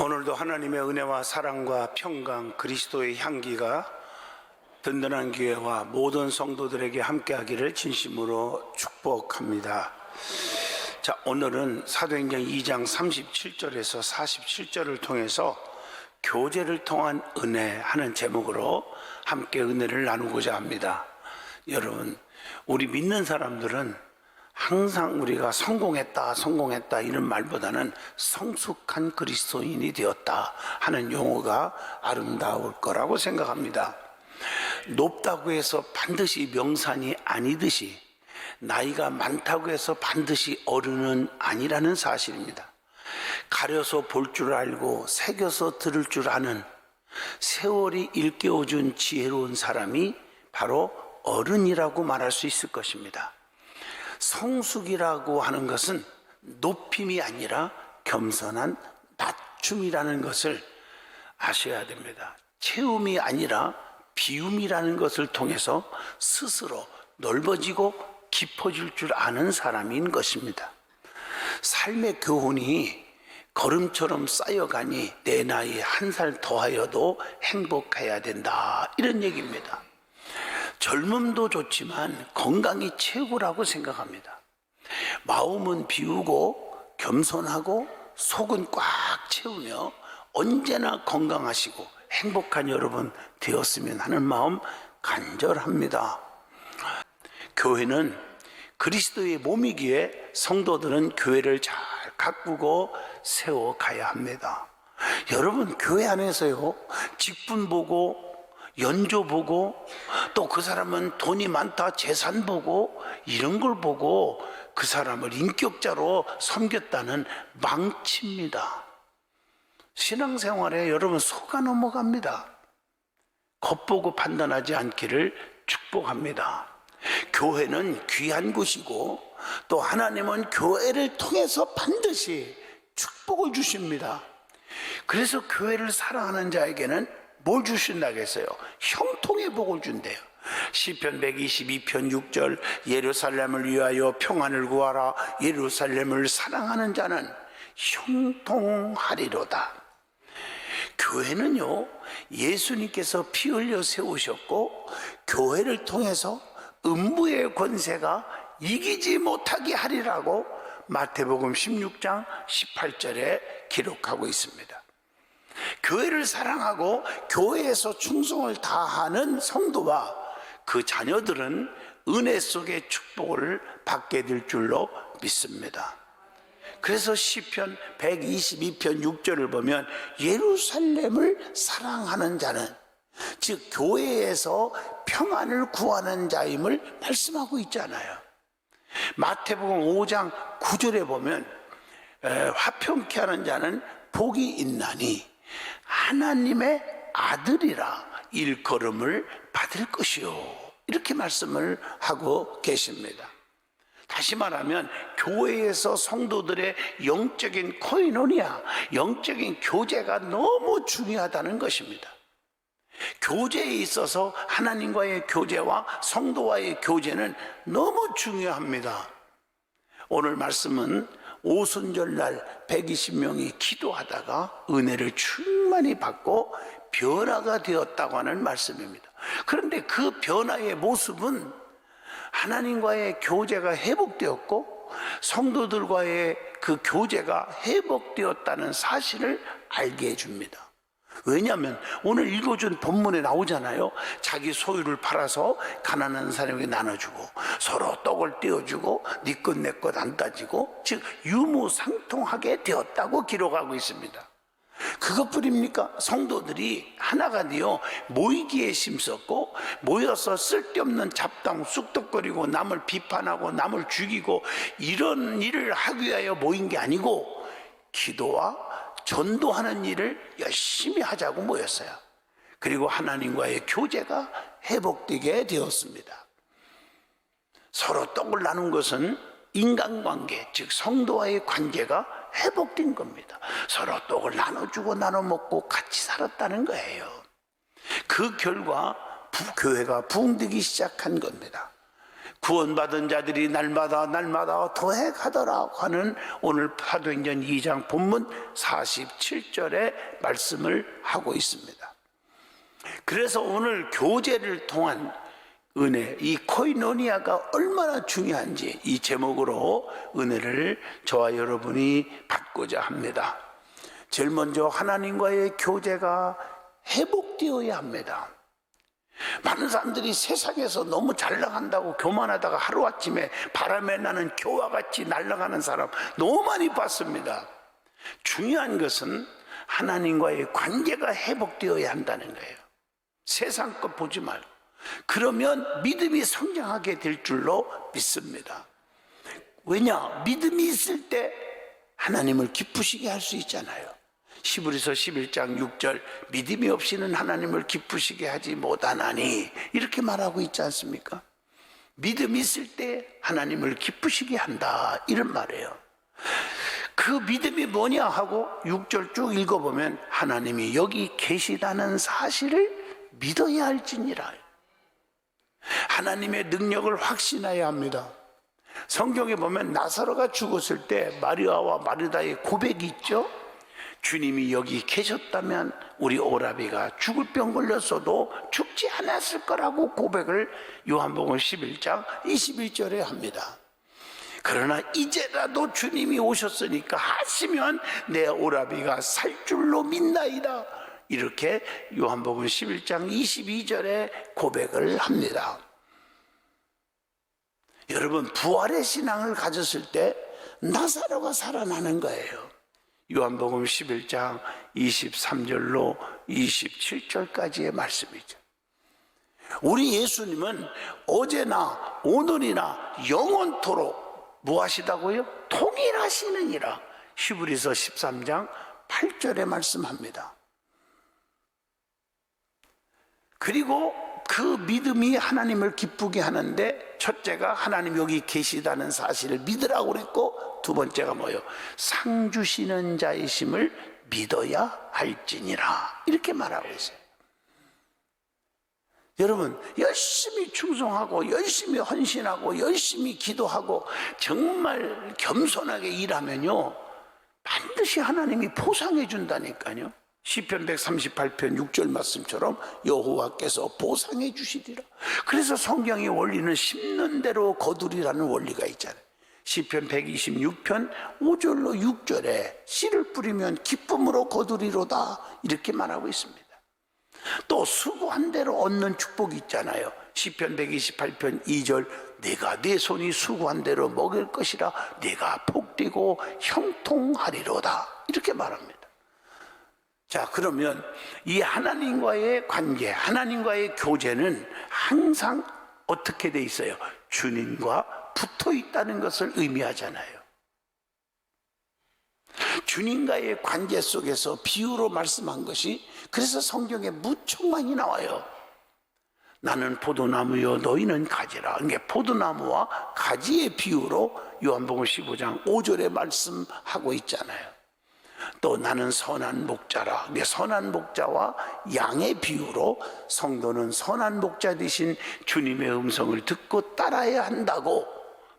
오늘도 하나님의 은혜와 사랑과 평강, 그리스도의 향기가 든든한 교회와 모든 성도들에게 함께하기를 진심으로 축복합니다. 자, 오늘은 사도행전 2장 37절에서 47절을 통해서 교제를 통한 은혜 하는 제목으로 함께 은혜를 나누고자 합니다. 여러분, 우리 믿는 사람들은 항상 우리가 성공했다 이런 말보다는 성숙한 그리스도인이 되었다 하는 용어가 아름다울 거라고 생각합니다. 높다고 해서 반드시 명산이 아니듯이 나이가 많다고 해서 반드시 어른은 아니라는 사실입니다. 가려서 볼 줄 알고 새겨서 들을 줄 아는 세월이 일깨워준 지혜로운 사람이 바로 어른이라고 말할 수 있을 것입니다. 성숙이라고 하는 것은 높임이 아니라 겸손한 낮춤이라는 것을 아셔야 됩니다. 채움이 아니라 비움이라는 것을 통해서 스스로 넓어지고 깊어질 줄 아는 사람인 것입니다. 삶의 교훈이 걸음처럼 쌓여가니 내 나이 한 살 더하여도 행복해야 된다, 이런 얘기입니다. 젊음도 좋지만 건강이 최고라고 생각합니다. 마음은 비우고 겸손하고 속은 꽉 채우며 언제나 건강하시고 행복한 여러분 되었으면 하는 마음 간절합니다. 교회는 그리스도의 몸이기에 성도들은 교회를 잘 가꾸고 세워가야 합니다. 여러분, 교회 안에서요, 직분 보고 연조 보고 또 그 사람은 돈이 많다 재산 보고 이런 걸 보고 그 사람을 인격자로 섬겼다는 망치입니다. 신앙생활에 여러분 속아 넘어갑니다. 겉보고 판단하지 않기를 축복합니다. 교회는 귀한 곳이고 또 하나님은 교회를 통해서 반드시 축복을 주십니다. 그래서 교회를 사랑하는 자에게는 뭘 주신다겠어요? 형통의 복을 준대요. 시편 122편 6절, 예루살렘을 위하여 평안을 구하라. 예루살렘을 사랑하는 자는 형통하리로다. 교회는요, 예수님께서 피 흘려 세우셨고 교회를 통해서 음부의 권세가 이기지 못하게 하리라고 마태복음 16장 18절에 기록하고 있습니다. 교회를 사랑하고 교회에서 충성을 다하는 성도와 그 자녀들은 은혜 속의 축복을 받게 될 줄로 믿습니다. 그래서 시편 122편 6절을 보면 예루살렘을 사랑하는 자는, 즉 교회에서 평안을 구하는 자임을 말씀하고 있잖아요. 마태복음 5장 9절에 보면 화평케 하는 자는 복이 있나니 하나님의 아들이라 일컬음을 받을 것이요, 이렇게 말씀을 하고 계십니다. 다시 말하면 교회에서 성도들의 영적인 코이노니아, 영적인 교제가 너무 중요하다는 것입니다. 교제에 있어서 하나님과의 교제와 성도와의 교제는 너무 중요합니다. 오늘 말씀은 오순절날 120명이 기도하다가 은혜를 충만히 받고 변화가 되었다고 하는 말씀입니다. 그런데 그 변화의 모습은 하나님과의 교제가 회복되었고 성도들과의 그 교제가 회복되었다는 사실을 알게 해줍니다. 왜냐하면 오늘 읽어준 본문에 나오잖아요. 자기 소유를 팔아서 가난한 사람에게 나눠주고 서로 떡을 떼어주고 네 것 내 것 안 따지고, 즉 유무상통하게 되었다고 기록하고 있습니다. 그것뿐입니까? 성도들이 하나가 되어 모이기에 힘썼고 모여서 쓸데없는 잡담 쑥덕거리고 남을 비판하고 남을 죽이고 이런 일을 하기 위하여 모인 게 아니고 기도와 전도하는 일을 열심히 하자고 모였어요. 그리고 하나님과의 교제가 회복되게 되었습니다. 서로 떡을 나눈 것은 인간관계, 즉 성도와의 관계가 회복된 겁니다. 서로 떡을 나눠주고 나눠먹고 같이 살았다는 거예요. 그 결과 교회가 부흥되기 시작한 겁니다. 구원받은 자들이 날마다 더해 가더라고 하는 오늘 사도행전 2장 본문 47절의 말씀을 하고 있습니다. 그래서 오늘 교제를 통한 은혜, 이 코이노니아가 얼마나 중요한지 이 제목으로 은혜를 저와 여러분이 받고자 합니다. 제일 먼저 하나님과의 교제가 회복되어야 합니다. 많은 사람들이 세상에서 너무 잘 나간다고 교만하다가 하루아침에 바람에 나는 교와 같이 날아가는 사람 너무 많이 봤습니다. 중요한 것은 하나님과의 관계가 회복되어야 한다는 거예요. 세상 것 보지 말고. 그러면 믿음이 성장하게 될 줄로 믿습니다. 왜냐? 믿음이 있을 때 하나님을 기쁘시게 할 수 있잖아요. 히브리서 11장 6절 믿음이 없이는 하나님을 기쁘시게 하지 못하나니 이렇게 말하고 있지 않습니까? 믿음이 있을 때 하나님을 기쁘시게 한다 이런 말이에요. 그 믿음이 뭐냐 하고 6절 쭉 읽어보면 하나님이 여기 계시다는 사실을 믿어야 할지니라. 하나님의 능력을 확신해야 합니다. 성경에 보면 나사로가 죽었을 때 마리아와 마르다의 고백이 있죠. 주님이 여기 계셨다면 우리 오라비가 죽을 병 걸렸어도 죽지 않았을 거라고 고백을 요한복음 11장 21절에 합니다. 그러나 이제라도 주님이 오셨으니까 하시면 내 오라비가 살 줄로 믿나이다. 이렇게 요한복음 11장 22절에 고백을 합니다. 여러분, 부활의 신앙을 가졌을 때 나사로가 살아나는 거예요. 요한복음 11장 23절로 27절까지의 말씀이죠. 우리 예수님은 어제나 오늘이나 영원토록 무엇이다고요? 통일하시느니라. 히브리서 13장 8절에 말씀합니다. 그리고 그 믿음이 하나님을 기쁘게 하는데 첫째가 하나님 여기 계시다는 사실을 믿으라고 그랬고 두 번째가 뭐예요? 상 주시는 자이심을 믿어야 할지니라 이렇게 말하고 있어요. 여러분, 열심히 충성하고 열심히 헌신하고 열심히 기도하고 정말 겸손하게 일하면요 반드시 하나님이 보상해 준다니까요. 시편 138편 6절 말씀처럼 여호와께서 보상해 주시리라. 그래서 성경의 원리는 심는 대로 거두리라는 원리가 있잖아요. 시편 126편 5절로 6절에 씨를 뿌리면 기쁨으로 거두리로다 이렇게 말하고 있습니다. 또 수고한 대로 얻는 축복이 있잖아요. 시편 128편 2절 내가 내 손이 수고한 대로 먹을 것이라 내가 복되고 형통하리로다 이렇게 말합니다. 자, 그러면 이 하나님과의 관계, 하나님과의 교제는 항상 어떻게 돼 있어요? 주님과 붙어 있다는 것을 의미하잖아요. 주님과의 관계 속에서 비유로 말씀한 것이 그래서 성경에 무척 많이 나와요. 나는 포도나무요 너희는 가지라. 이게 포도나무와 가지의 비유로 요한복음 15장 5절에 말씀하고 있잖아요. 또 나는 선한 목자라. 이게 선한 목자와 양의 비유로 성도는 선한 목자 되신 주님의 음성을 듣고 따라야 한다고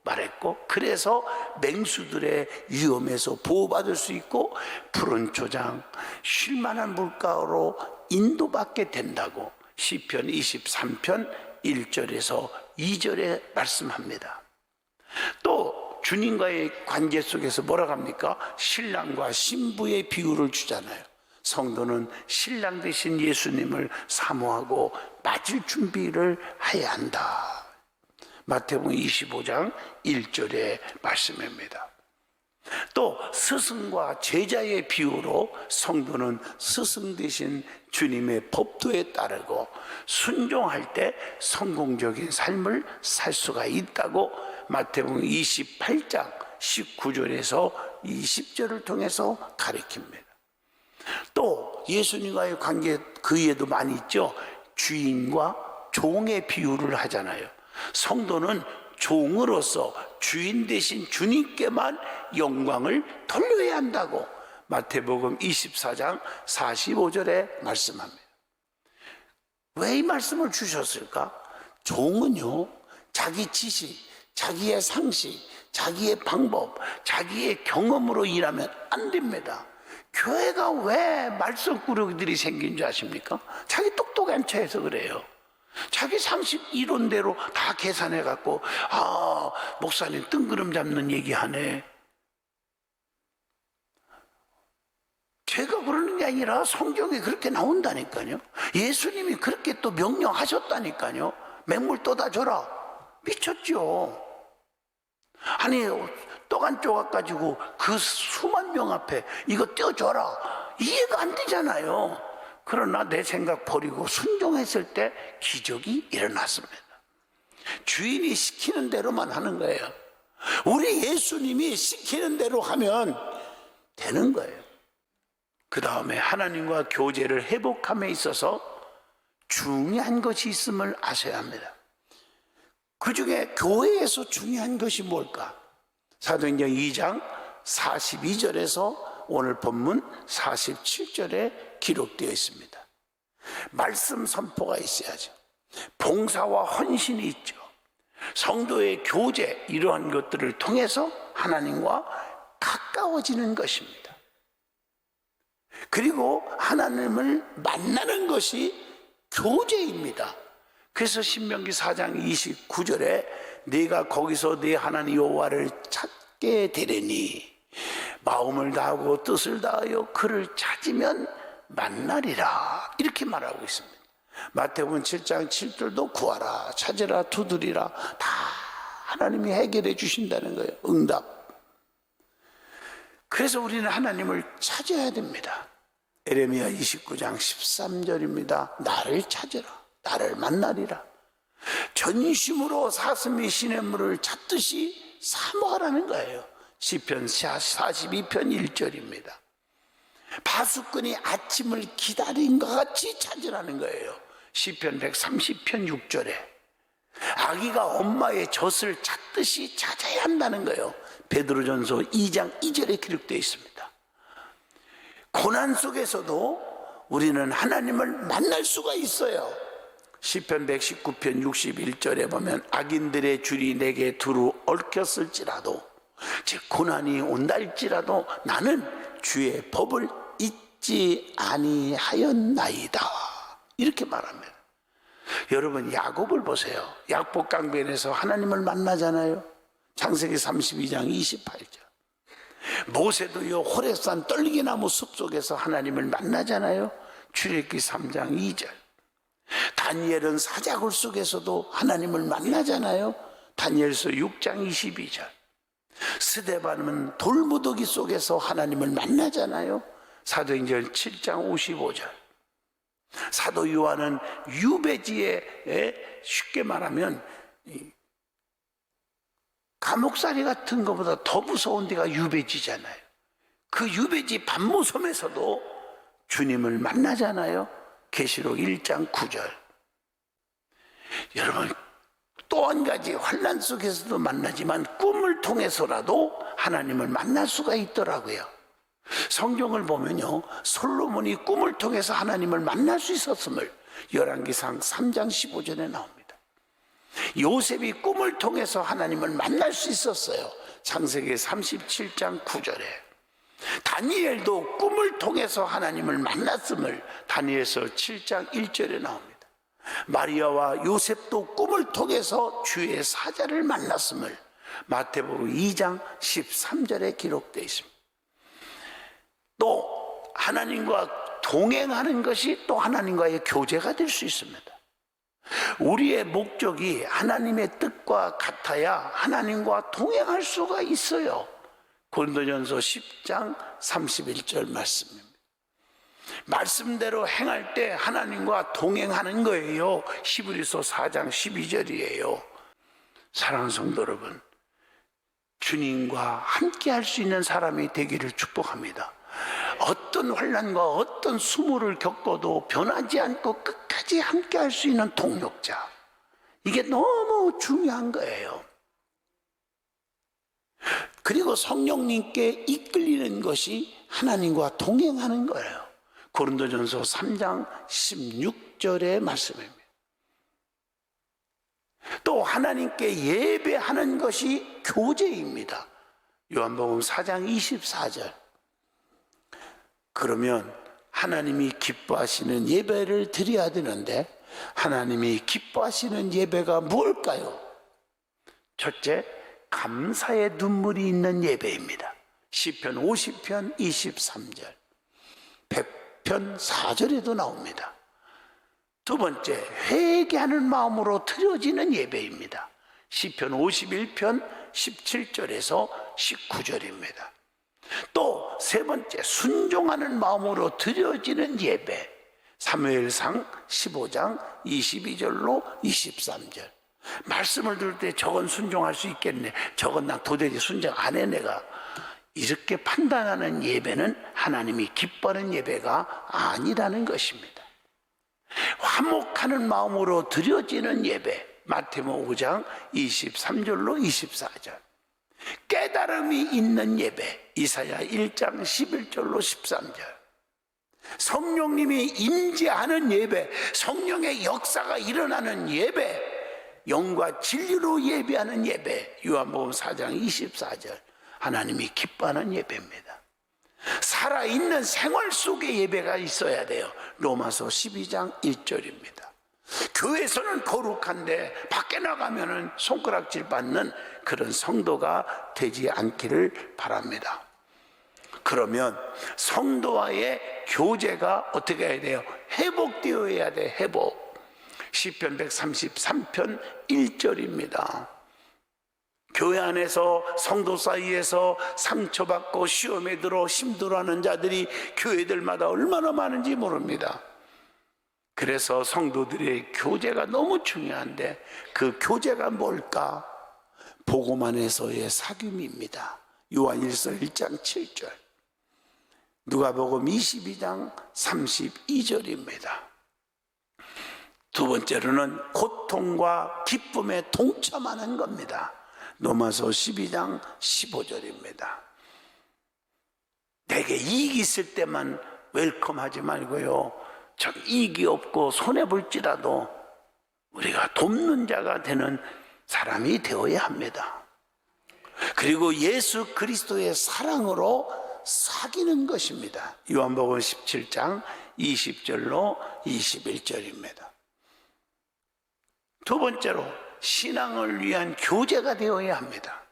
말했고, 그래서 맹수들의 위험에서 보호받을 수 있고 푸른 초장 쉴만한 물가로 인도받게 된다고 시편 23편 1절에서 2절에 말씀합니다. 또 주님과의 관계 속에서 뭐라고 합니까? 신랑과 신부의 비유를 주잖아요. 성도는 신랑 되신 예수님을 사모하고 맞을 준비를 해야 한다. 마태복음 25장 1절의 말씀입니다. 또 스승과 제자의 비유로 성도는 스승 되신 주님의 법도에 따르고 순종할 때 성공적인 삶을 살 수가 있다고 마태복음 28장 19절에서 20절을 통해서 가르칩니다. 또 예수님과의 관계 그 위에도 많이 있죠. 주인과 종의 비유를 하잖아요. 성도는 종으로서 주인 대신 주님께만 영광을 돌려야 한다고 마태복음 24장 45절에 말씀합니다. 왜 이 말씀을 주셨을까? 종은요 자기 지식, 자기의 상식, 자기의 방법, 자기의 경험으로 일하면 안 됩니다. 교회가 왜 말썽꾸러기들이 생긴 줄 아십니까? 자기 똑똑한 체해서 그래요. 자기 상식 이론대로 다 계산해 갖고 목사님 뜬구름 잡는 얘기하네. 제가 그러는 게 아니라 성경에 그렇게 나온다니까요. 예수님이 그렇게 또 명령하셨다니까요. 맹물 떠다 줘라. 미쳤죠. 아니 떡 한 조각 가지고 그 수만 명 앞에 이거 떼어줘라. 이해가 안 되잖아요. 그러나 내 생각 버리고 순종했을 때 기적이 일어났습니다. 주인이 시키는 대로만 하는 거예요. 우리 예수님이 시키는 대로 하면 되는 거예요. 그 다음에 하나님과 교제를 회복함에 있어서 중요한 것이 있음을 아셔야 합니다. 그 중에 교회에서 중요한 것이 뭘까? 사도행전 2장 42절에서 오늘 본문 47절에 기록되어 있습니다. 말씀 선포가 있어야죠. 봉사와 헌신이 있죠. 성도의 교제, 이러한 것들을 통해서 하나님과 가까워지는 것입니다. 그리고 하나님을 만나는 것이 교제입니다. 그래서 신명기 4장 29절에 네가 거기서 네 하나님 여호와를 찾게 되리니 마음을 다하고 뜻을 다하여 그를 찾으면 만나리라, 이렇게 말하고 있습니다. 마태복음 7장 7절도 구하라, 찾으라, 두드리라, 다 하나님이 해결해 주신다는 거예요. 응답. 그래서 우리는 하나님을 찾아야 됩니다. 에레미야 29장 13절입니다. 나를 찾으라, 나를 만나리라. 전심으로 사슴이 시냇물을 찾듯이 사모하라는 거예요. 시편 42편 1절입니다. 파수꾼이 아침을 기다린 것 같이 찾으라는 거예요. 시편 130편 6절에 아기가 엄마의 젖을 찾듯이 찾아야 한다는 거예요. 베드로전서 2장 2절에 기록되어 있습니다. 고난 속에서도 우리는 하나님을 만날 수가 있어요. 시편 119편 61절에 보면 악인들의 줄이 내게 두루 얽혔을지라도, 즉 고난이 온다 할지라도 나는 주의 법을 잊지 아니하였나이다, 이렇게 말합니다. 여러분 야곱을 보세요. 야곱 강변에서 하나님을 만나잖아요. 창세기 32장 28절. 모세도요 호렙산 떨기나무 숲속에서 하나님을 만나잖아요. 출애굽기 3장 2절. 다니엘은 사자굴 속에서도 하나님을 만나잖아요. 다니엘서 6장 22절. 스데반은 돌무더기 속에서 하나님을 만나잖아요. 사도행전 7장 55절. 사도 요한은 유배지에 쉽게 말하면 감옥살이 같은 것보다 더 무서운 데가 유배지잖아요. 그 유배지 반모섬에서도 주님을 만나잖아요. 계시록 1장 9절. 여러분 또 한 가지 환난 속에서도 만나지만 꿈을 통해서라도 하나님을 만날 수가 있더라고요. 성경을 보면요 솔로몬이 꿈을 통해서 하나님을 만날 수 있었음을 열왕기상 3장 15절에 나옵니다. 요셉이 꿈을 통해서 하나님을 만날 수 있었어요. 창세기 37장 9절에. 다니엘도 꿈을 통해서 하나님을 만났음을 다니엘서 7장 1절에 나옵니다. 마리아와 요셉도 꿈을 통해서 주의 사자를 만났음을 마태복음 2장 13절에 기록되어 있습니다. 또 하나님과 동행하는 것이 또 하나님과의 교제가 될 수 있습니다. 우리의 목적이 하나님의 뜻과 같아야 하나님과 동행할 수가 있어요. 고린도전서 10장 31절 말씀입니다. 말씀대로 행할 때 하나님과 동행하는 거예요. 히브리서 4장 12절이에요. 사랑하는 성도 여러분, 주님과 함께 할 수 있는 사람이 되기를 축복합니다. 어떤 환난과 어떤 수모를 겪어도 변하지 않고 끝까지 함께 할 수 있는 동력자, 이게 너무 중요한 거예요. 그리고 성령님께 이끌리는 것이 하나님과 동행하는 거예요. 고린도전서 3장 16절의 말씀입니다. 또 하나님께 예배하는 것이 교제입니다. 요한복음 4장 24절. 그러면 하나님이 기뻐하시는 예배를 드려야 되는데 하나님이 기뻐하시는 예배가 무엇일까요? 첫째, 감사의 눈물이 있는 예배입니다. 시편 50편 23절, 100편 4절에도 나옵니다. 두 번째, 회개하는 마음으로 드려지는 예배입니다. 시편 51편 17절에서 19절입니다. 또 세 번째, 순종하는 마음으로 드려지는 예배. 사무엘상 15장 22절로 23절. 말씀을 들을 때 저건 순종할 수 있겠네, 저건 나 도저히 순종 안 해 내가, 이렇게 판단하는 예배는 하나님이 기뻐하는 예배가 아니라는 것입니다. 화목하는 마음으로 드려지는 예배. 마태복음 5장 23절로 24절. 깨달음이 있는 예배. 이사야 1장 11절로 13절. 성령님이 임재하는 예배, 성령의 역사가 일어나는 예배, 영과 진리로 예배하는 예배. 요한복음 4장 24절. 하나님이 기뻐하는 예배입니다. 살아있는 생활 속에 예배가 있어야 돼요. 로마서 12장 1절입니다. 교회에서는 거룩한데 밖에 나가면은 손가락질 받는 그런 성도가 되지 않기를 바랍니다. 그러면 성도와의 교제가 어떻게 해야 돼요? 회복되어야 돼. 회복. 시편 133편 1절입니다. 교회 안에서 성도 사이에서 상처받고 시험에 들어 힘들어하는 자들이 교회들마다 얼마나 많은지 모릅니다. 그래서 성도들의 교제가 너무 중요한데 그 교제가 뭘까? 복음 안에서의 사귐입니다. 요한일서 1장 7절, 누가복음 22장 32절입니다. 두 번째로는 고통과 기쁨에 동참하는 겁니다. 로마서 12장 15절입니다. 내게 이익이 있을 때만 웰컴하지 말고요, 저 이익이 없고 손해볼지라도 우리가 돕는 자가 되는 사람이 되어야 합니다. 그리고 예수 그리스도의 사랑으로 사귀는 것입니다. 요한복음 17장 20절로 21절입니다. 두 번째로 신앙을 위한 교제가 되어야 합니다.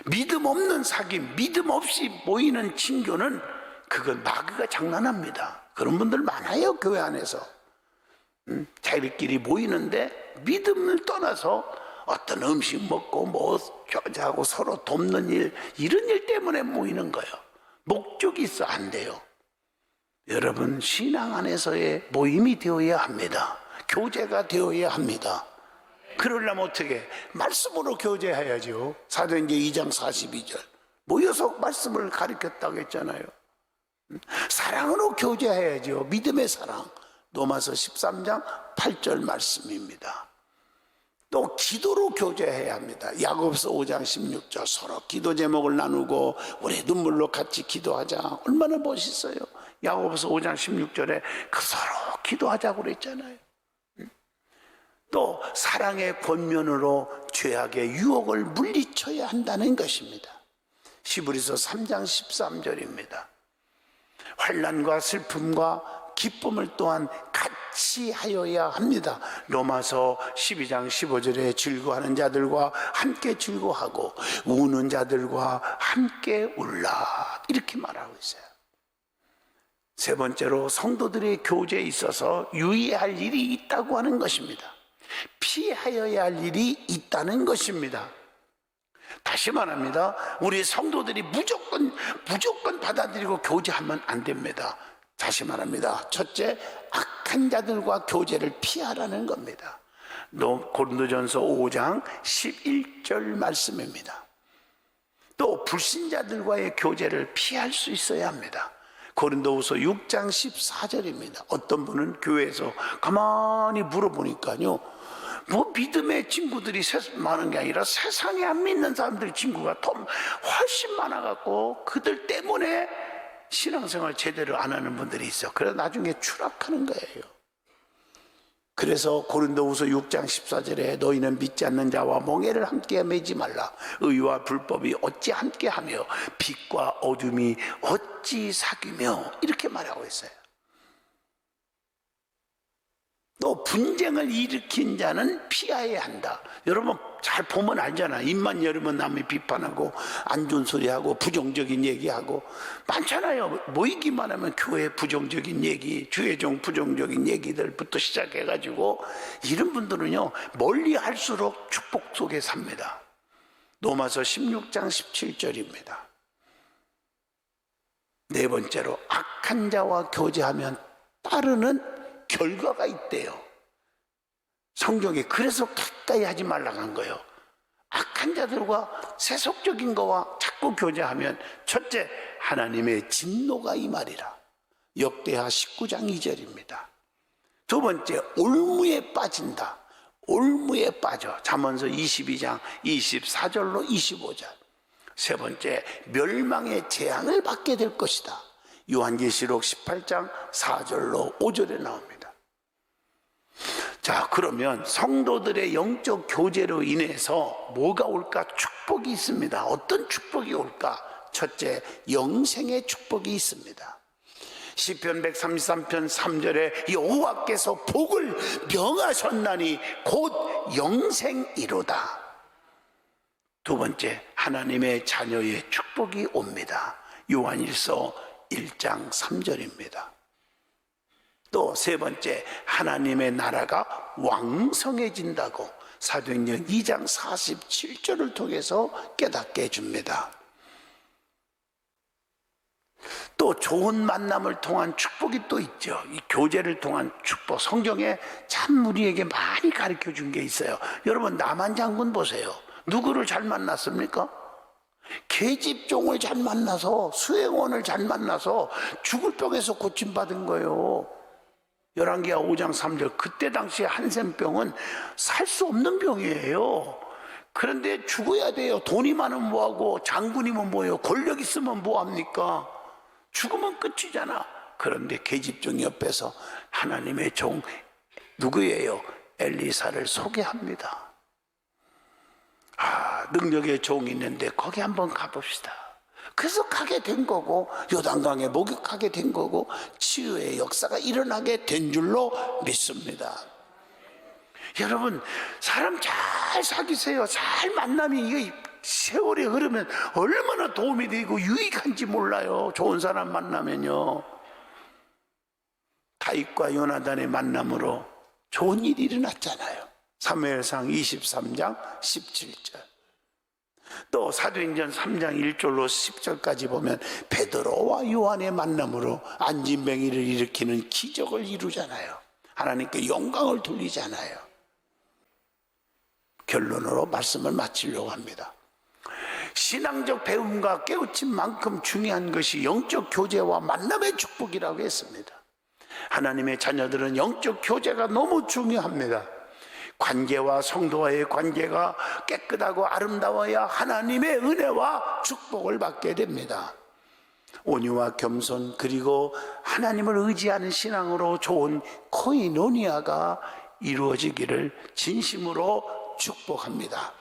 믿음 없는 사귐, 믿음 없이 모이는 친교는 그건 마귀가 장난합니다. 그런 분들 많아요. 교회 안에서 자기들끼리 모이는데 믿음을 떠나서 어떤 음식 먹고 뭐 교제하고 서로 돕는 일, 이런 일 때문에 모이는 거예요. 목적이 있어 안 돼요. 여러분, 신앙 안에서의 모임이 되어야 합니다. 교제가 되어야 합니다. 그러려면 어떻게? 말씀으로 교제해야죠. 사도행전 2장 42절 모여서 말씀을 가르쳤다고 했잖아요. 사랑으로 교제해야죠. 믿음의 사랑. 로마서 13장 8절 말씀입니다. 또 기도로 교제해야 합니다. 야고보서 5장 16절 서로 기도 제목을 나누고 우리 눈물로 같이 기도하자. 얼마나 멋있어요. 야고보서 5장 16절에 그 서로 기도하자고 그랬잖아요. 또 사랑의 권면으로 죄악의 유혹을 물리쳐야 한다는 것입니다. 히브리서 3장 13절입니다. 환난과 슬픔과 기쁨을 또한 같이 하여야 합니다. 로마서 12장 15절에 즐거워하는 자들과 함께 즐거워하고 우는 자들과 함께 울라, 이렇게 말하고 있어요. 세 번째로 성도들의 교제에 있어서 유의할 일이 있다고 하는 것입니다. 피하여야 할 일이 있다는 것입니다. 다시 말합니다. 우리 성도들이 무조건 받아들이고 교제하면 안 됩니다. 다시 말합니다. 첫째, 악한 자들과 교제를 피하라는 겁니다. 고린도전서 5장 11절 말씀입니다. 또 불신자들과의 교제를 피할 수 있어야 합니다. 고린도후서 6장 14절입니다. 어떤 분은 교회에서 가만히 물어보니까요, 뭐 믿음의 친구들이 많은 게 아니라 세상에 안 믿는 사람들 친구가 더 훨씬 많아갖고 그들 때문에 신앙생활 제대로 안 하는 분들이 있어. 그래서 나중에 추락하는 거예요. 그래서 고린도후서 6장 14절에 너희는 믿지 않는 자와 멍에를 함께 매지 말라. 의와 불법이 어찌 함께하며 빛과 어둠이 어찌 사귀며, 이렇게 말하고 있어요. 또 분쟁을 일으킨 자는 피하여야 한다. 여러분 잘 보면 알잖아. 입만 열으면 남이 비판하고 안 좋은 소리하고 부정적인 얘기하고 많잖아요. 모이기만 하면 교회 부정적인 얘기, 주의종 부정적인 얘기들부터 시작해가지고 이런 분들은요 멀리 할수록 축복 속에 삽니다. 로마서 16장 17절입니다. 네 번째로, 악한 자와 교제하면 따르는 결과가 있대요. 성경에 그래서 가까이 하지 말라고 한 거예요. 악한 자들과 세속적인 거와 자꾸 교제하면 첫째, 하나님의 진노가 임하리라. 역대하 19장 2절입니다. 두 번째, 올무에 빠진다. 올무에 빠져. 잠언서 22장 24절로 25절. 세 번째, 멸망의 재앙을 받게 될 것이다. 요한계시록 18장 4절로 5절에 나옵니다. 자, 그러면 성도들의 영적 교제로 인해서 뭐가 올까? 축복이 있습니다. 어떤 축복이 올까? 첫째, 영생의 축복이 있습니다. 시편 133편 3절에 여호와께서 복을 명하셨나니 곧 영생이로다. 두 번째, 하나님의 자녀의 축복이 옵니다. 요한일서 1장 3절입니다. 또 세 번째, 하나님의 나라가 왕성해진다고 사도행전 2장 47절을 통해서 깨닫게 해줍니다. 또 좋은 만남을 통한 축복이 또 있죠. 이 교제를 통한 축복, 성경에 참 우리에게 많이 가르쳐 준 게 있어요. 여러분, 남한 장군 보세요. 누구를 잘 만났습니까? 계집종을 잘 만나서, 수행원을 잘 만나서 죽을 병에서 고침받은 거예요. 열왕기하 5장 3절. 그때 당시에 한센병은 살 수 없는 병이에요. 그런데 죽어야 돼요. 돈이 많으면 뭐하고, 장군이면 뭐예요, 권력 있으면 뭐합니까? 죽으면 끝이잖아. 그런데 계집종 옆에서 하나님의 종 누구예요? 엘리사를 소개합니다. 능력의 종이 있는데 거기 한번 가봅시다. 그래서 가게 된 거고, 요단강에 목욕하게 된 거고, 치유의 역사가 일어나게 된 줄로 믿습니다. 여러분, 사람 잘 사귀세요. 잘 만나면 이게 세월이 흐르면 얼마나 도움이 되고 유익한지 몰라요. 좋은 사람 만나면요. 다윗과 요나단의 만남으로 좋은 일이 일어났잖아요. 사무엘상 23장 17절. 또 사도행전 3장 1절로 10절까지 보면 베드로와 요한의 만남으로 안진뱅이를 일으키는 기적을 이루잖아요. 하나님께 영광을 돌리잖아요. 결론으로 말씀을 마치려고 합니다. 신앙적 배움과 깨우침만큼 중요한 것이 영적 교제와 만남의 축복이라고 했습니다. 하나님의 자녀들은 영적 교제가 너무 중요합니다. 관계와 성도와의 관계가 깨끗하고 아름다워야 하나님의 은혜와 축복을 받게 됩니다. 온유와 겸손, 그리고 하나님을 의지하는 신앙으로 좋은 코이노니아가 이루어지기를 진심으로 축복합니다.